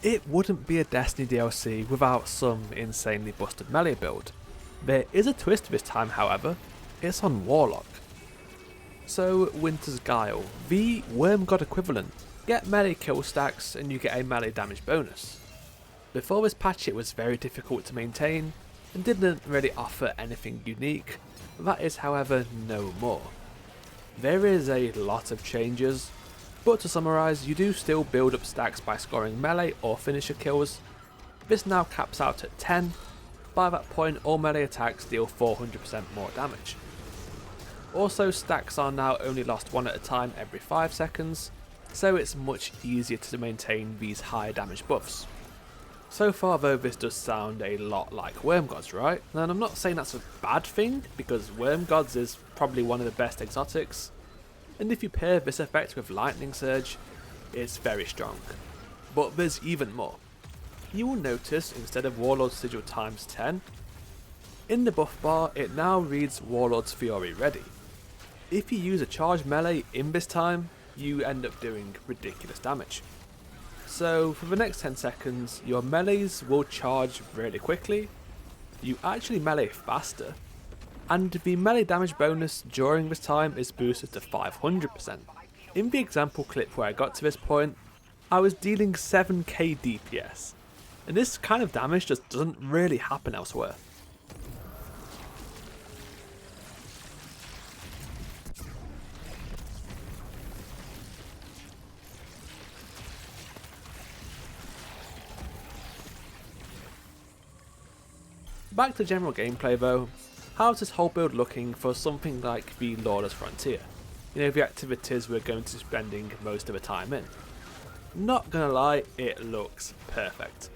It wouldn't be a Destiny DLC without some insanely busted melee build. There is a twist this time however, it's on Warlock. So Winter's Guile, the Wormgod equivalent. Get melee kill stacks and you get a melee damage bonus. Before this patch it was very difficult to maintain and didn't really offer anything unique. That is however no more. There is a lot of changes, but to summarise, you do still build up stacks by scoring melee or finisher kills. This now caps out at 10, by that point all melee attacks deal 400% more damage. Also, stacks are now only lost one at a time every 5 seconds, so it's much easier to maintain these high damage buffs. So far though, this does sound a lot like Wormgods, right? And I'm not saying that's a bad thing, because Wormgods is probably one of the best exotics, and if you pair this effect with Lightning Surge, it's very strong. But there's even more. You will notice instead of Warlord Sigil times 10, in the buff bar it now reads Warlord's Fury ready. If you use a charged melee in this time, you end up doing ridiculous damage. So for the next 10 seconds, your melees will charge really quickly, you actually melee faster, and the melee damage bonus during this time is boosted to 500%. In the example clip where I got to this point, I was dealing 7k DPS, and this kind of damage just doesn't really happen elsewhere. Back to general gameplay though, how's this whole build looking for something like the Lawless Frontier? You know, the activities we're going to be spending most of the time in. Not gonna lie, it looks perfect.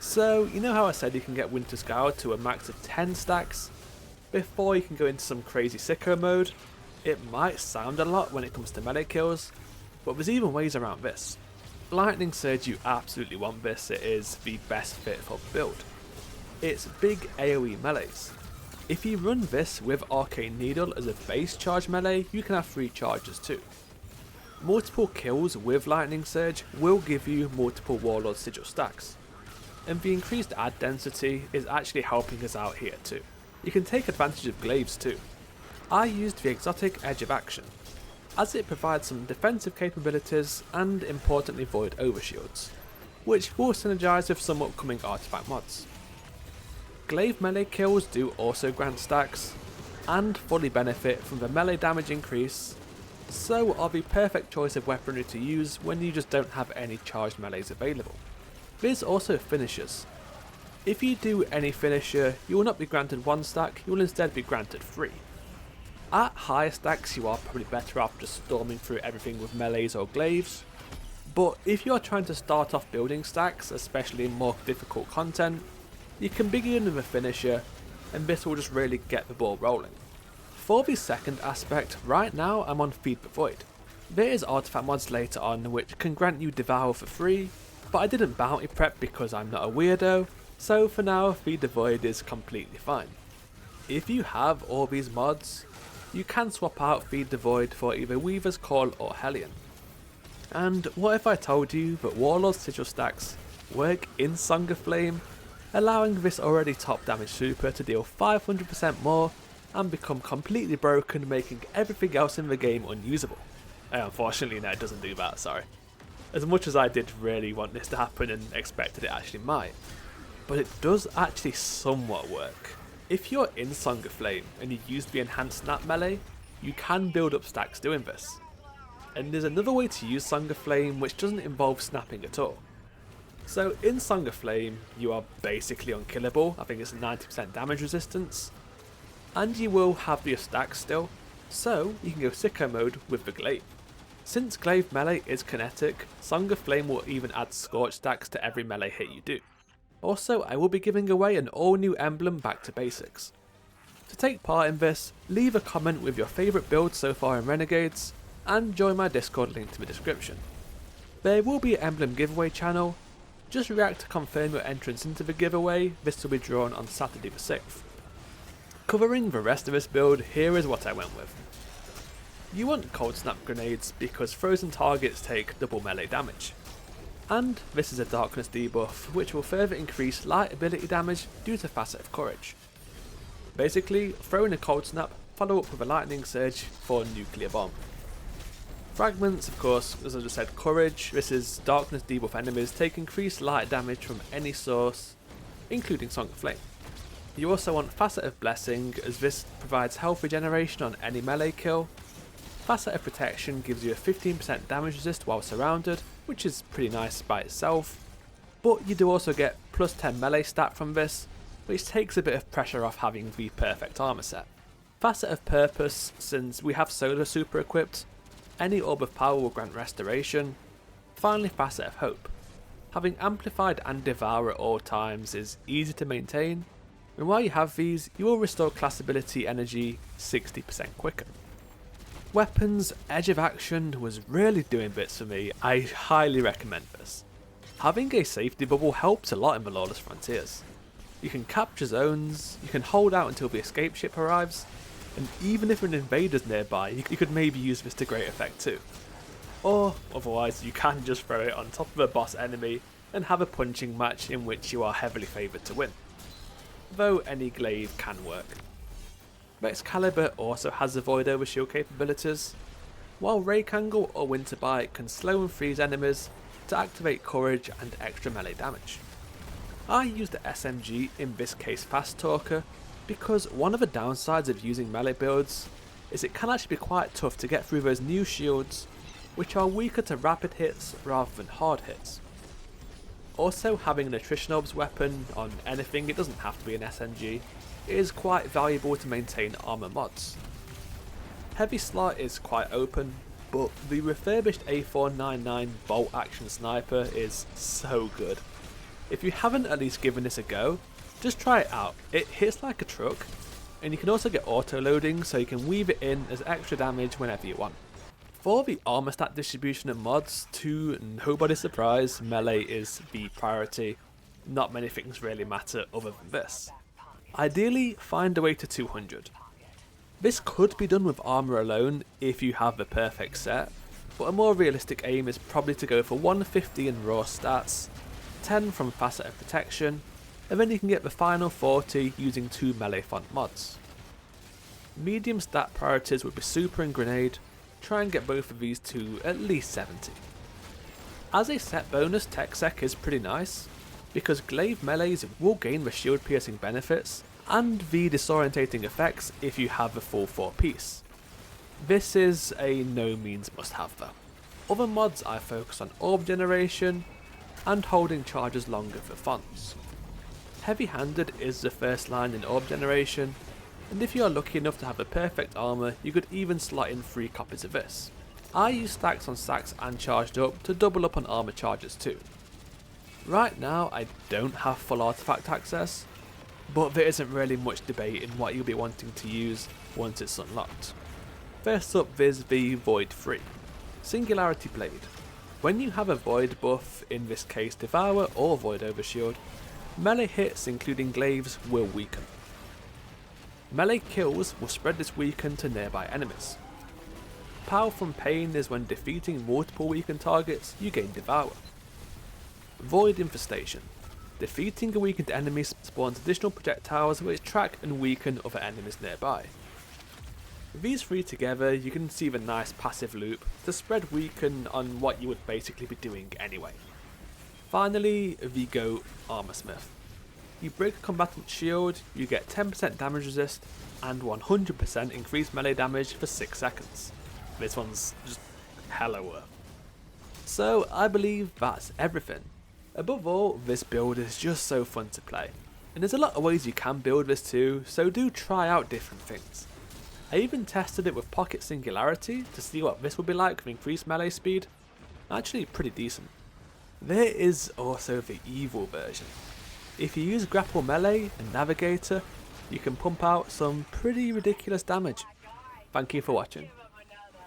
So, you know how I said you can get Winter's Guile to a max of 10 stacks before you can go into some crazy sicko mode? It might sound a lot when it comes to melee kills, but there's even ways around this. Lightning Surge, you absolutely want this, it is the best fit for the build. It's big AoE melees. If you run this with Arcane Needle as a base charge melee, you can have 3 charges too. Multiple kills with Lightning Surge will give you multiple Warlord Sigil stacks, and the increased ad density is actually helping us out here too. You can take advantage of glaives too. I used the exotic Edge of Action, as it provides some defensive capabilities and importantly void overshields, which will synergize with some upcoming artifact mods. Glaive melee kills do also grant stacks, and fully benefit from the melee damage increase, so are the perfect choice of weaponry to use when you just don't have any charged melees available. There's also finishers. If you do any finisher, you will not be granted 1 stack, you will instead be granted 3. At higher stacks you are probably better off just storming through everything with melees or glaives, but if you are trying to start off building stacks, especially in more difficult content, you can begin with a finisher, and this will just really get the ball rolling. For the second aspect, right now I'm on Feed the Void. There is artifact mods later on which can grant you Devour for free, but I didn't bounty prep because I'm not a weirdo, so for now Feed the Void is completely fine. If you have all these mods, you can swap out Feed the Void for either Weaver's Call or Hellion. And what if I told you that Warlord's Sigil stacks work in Song of Flame, allowing this already top damage super to deal 500% more and become completely broken, making everything else in the game unusable. Unfortunately no, it doesn't do that, sorry. As much as I did really want this to happen and expected it actually might. But it does actually somewhat work. If you're in Song of Flame and you use the enhanced snap melee, you can build up stacks doing this. And there's another way to use Song of Flame which doesn't involve snapping at all. So in Song of Flame, you are basically unkillable, I think it's 90% damage resistance, and you will have your stacks still, so you can go sicko mode with the glaive. Since glaive melee is kinetic, Song of Flame will even add scorch stacks to every melee hit you do. Also, I will be giving away an all new emblem back to basics. To take part in this, leave a comment with your favourite build so far in Renegades, and join my Discord link to the description. There will be an emblem giveaway channel. Just react to confirm your entrance into the giveaway, this will be drawn on Saturday the 6th. Covering the rest of this build, here is what I went with. You want cold snap grenades because frozen targets take double melee damage. And this is a darkness debuff, which will further increase light ability damage due to Facet of Courage. Basically, throw in a cold snap, follow up with a lightning surge for nuclear bomb. Fragments, of course, as I just said, courage. This is darkness debuff enemies take increased light damage from any source, including Song of Flame. You also want Facet of Blessing, as this provides health regeneration on any melee kill. Facet of Protection gives you a 15% damage resist while surrounded, which is pretty nice by itself, but you do also get plus 10 melee stat from this, which takes a bit of pressure off having the perfect armor set. Facet of Purpose, since we have Solar super equipped, any Orb of Power will grant restoration. Finally, Facet of Hope. Having Amplified and Devour at all times is easy to maintain, and while you have these, you will restore class ability energy 60% quicker. Weapons, Edge of Action was really doing bits for me. I highly recommend this. Having a safety bubble helps a lot in the Lawless Frontiers. You can capture zones, you can hold out until the escape ship arrives, and even if an invader's nearby, you could maybe use this to great effect too. Or otherwise you can just throw it on top of a boss enemy and have a punching match in which you are heavily favoured to win. Though any glaive can work. Excalibur also has the Void Overshield capabilities, while Rake Angle or Winter Bite can slow and freeze enemies to activate courage and extra melee damage. I used the SMG, in this case Fast Talker, because one of the downsides of using melee builds is it can actually be quite tough to get through those new shields, which are weaker to rapid hits rather than hard hits. Also, having an attrition orbs weapon on anything, it doesn't have to be an SMG, is quite valuable to maintain armor mods. Heavy Slot is quite open, but the refurbished A499 bolt action sniper is so good. If you haven't at least given this a go, just try it out. It hits like a truck, and you can also get auto loading so you can weave it in as extra damage whenever you want. For the armor stat distribution and mods, to nobody's surprise, melee is the priority. Not many things really matter other than this. Ideally, find a way to 200. This could be done with armor alone if you have the perfect set, but a more realistic aim is probably to go for 150 in raw stats, 10 from Facet of Protection, and then you can get the final 40 using 2 melee font mods. Medium stat priorities would be Super and Grenade. Try and get both of these to at least 70. As a set bonus, Tech Sec is pretty nice, because glaive melees will gain the shield piercing benefits and the disorientating effects if you have the full 4 piece. This is a no means must have though. Other mods I focus on orb generation and holding charges longer for fonts. Heavy handed is the first line in orb generation, and if you are lucky enough to have the perfect armor, you could even slot in 3 copies of this. I use stacks on stacks and charged up to double up on armor charges too. Right now I don't have full artifact access, but there isn't really much debate in what you'll be wanting to use once it's unlocked. First up there's the Void 3. Singularity Blade. When you have a Void buff, in this case Devour or Void Overshield, melee hits including glaives will weaken. Melee kills will spread this weaken to nearby enemies. Power from Pain is when defeating multiple weakened targets, you gain Devour. Void Infestation. Defeating a weakened enemy spawns additional projectiles which track and weaken other enemies nearby. With these 3 together, you can see the nice passive loop to spread weaken on what you would basically be doing anyway. Finally, the GOAT Armorsmith. You break a combatant's shield, you get 10% damage resist and 100% increased melee damage for 6 seconds. This one's just hella worth. So I believe that's everything. Above all, this build is just so fun to play, and there's a lot of ways you can build this too, so do try out different things. I even tested it with Pocket Singularity to see what this would be like with increased melee speed. Actually pretty decent. There is also the evil version. If you use Grapple Melee and Navigator, you can pump out some pretty ridiculous damage. Thank you for watching.